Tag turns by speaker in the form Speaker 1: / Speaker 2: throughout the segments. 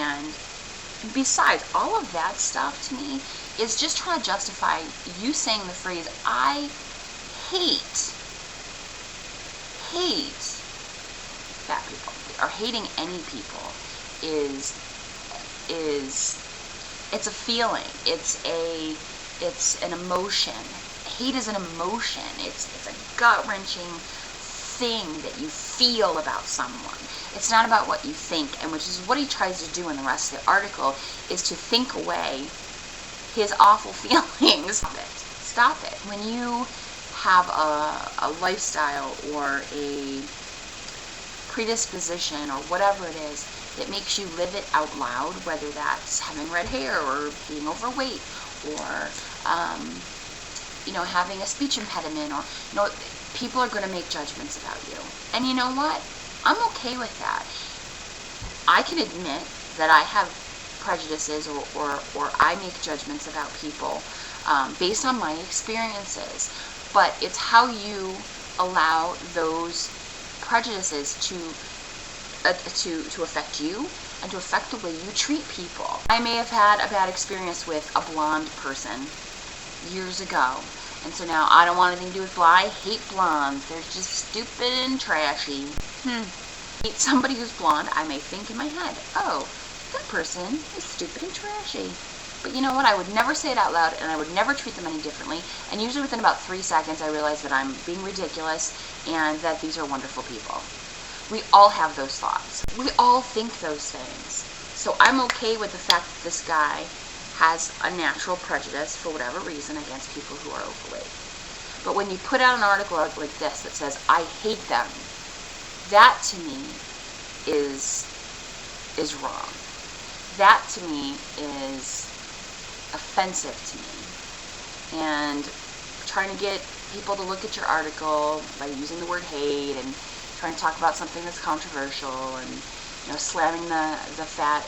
Speaker 1: And besides, all of that stuff to me is just trying to justify you saying the phrase, I hate fat people, or hating any people it's a feeling, it's an emotion. Hate is an emotion. It's a gut-wrenching thing that you feel about someone. It's not about what you think, and which is what he tries to do in the rest of the article, is to think away his awful feelings. Stop it. When you have a lifestyle or a predisposition or whatever it is that makes you live it out loud, whether that's having red hair or being overweight or having a speech impediment, or people are going to make judgments about you. And you know what? I'm okay with that. I can admit that I have prejudices or I make judgments about people based on my experiences. But it's how you allow those prejudices to affect you and to affect the way you treat people. I may have had a bad experience with a blonde person years ago, and so now I don't want anything to do with blonde. I hate blondes. They're just stupid and trashy. Meet somebody who's blonde, I may think in my head, oh, that person is stupid and trashy. But you know what? I would never say it out loud, and I would never treat them any differently. And usually within about 3 seconds, I realize that I'm being ridiculous and that these are wonderful people. We all have those thoughts. We all think those things. So I'm okay with the fact that this guy has a natural prejudice, for whatever reason, against people who are overweight. But when you put out an article like this that says, I hate them, that to me is wrong. That to me is offensive to me. And trying to get people to look at your article by using the word hate and trying to talk about something that's controversial and slamming the fat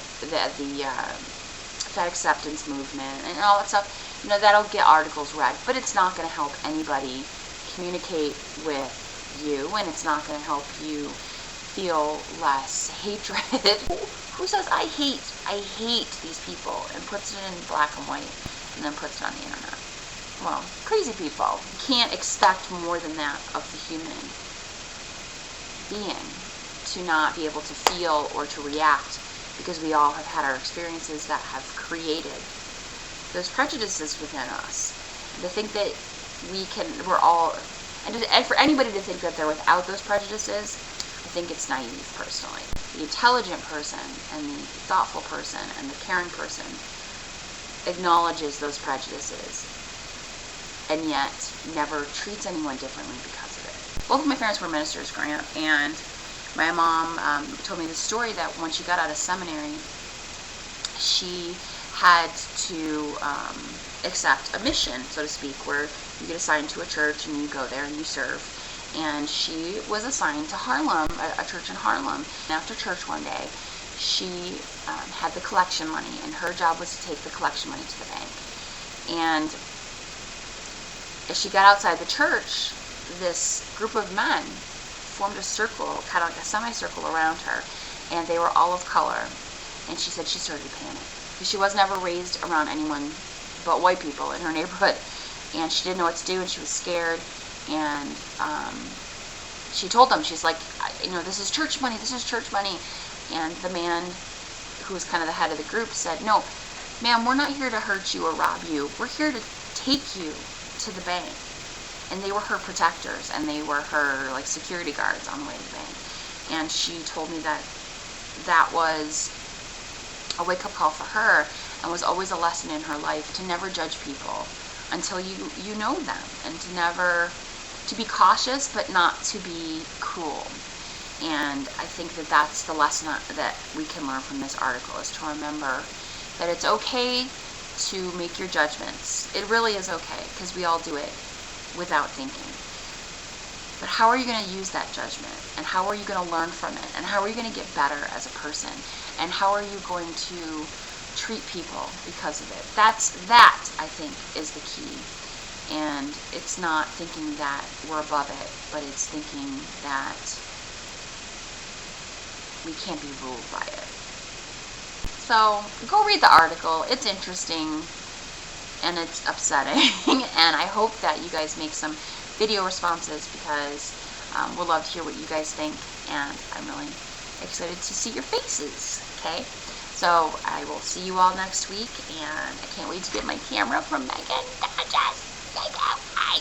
Speaker 1: acceptance movement and all that stuff, that'll get articles read, but it's not going to help anybody communicate with you, and it's not going to help you feel less hatred. Who says I hate these people and puts it in black and white and then puts it on the internet? Well, crazy people. You can't expect more than that of the human being, to not be able to feel or to react, because we all have had our experiences that have created those prejudices within us. And to think that and for anybody to think that they're without those prejudices, I think it's naive, personally. The intelligent person and the thoughtful person and the caring person acknowledges those prejudices and yet never treats anyone differently because of it. Both of my parents were ministers growing up, and my mom told me the story that when she got out of seminary, she had to accept a mission, so to speak, where you get assigned to a church and you go there and you serve. And she was assigned to Harlem, a church in Harlem. And after church one day, she had the collection money, and her job was to take the collection money to the bank. And as she got outside the church, this group of men formed a circle, kind of like a semicircle around her, and they were all of color. And she said she started to panic, because she was never raised around anyone but white people in her neighborhood, and she didn't know what to do, and she was scared. And she told them, she's like, this is church money, this is church money. And the man who was kind of the head of the group said, no, ma'am, we're not here to hurt you or rob you. We're here to take you to the bank. And they were her protectors, and they were her security guards on the way to the bank. And she told me that that was a wake-up call for her, and was always a lesson in her life to never judge people until you know them, and to be cautious, but not to be cruel. And I think that that's the lesson that we can learn from this article, is to remember that it's okay to make your judgments. It really is okay, because we all do it without thinking. But how are you going to use that judgment? And how are you going to learn from it? And how are you going to get better as a person? And how are you going to treat people because of it? That, I think, is the key. And it's not thinking that we're above it, but it's thinking that we can't be ruled by it. So go read the article. It's interesting and it's upsetting. And I hope that you guys make some video responses, because we'd love to hear what you guys think. And I'm really excited to see your faces. Okay? So I will see you all next week, and I can't wait to get my camera from Megan. Bye.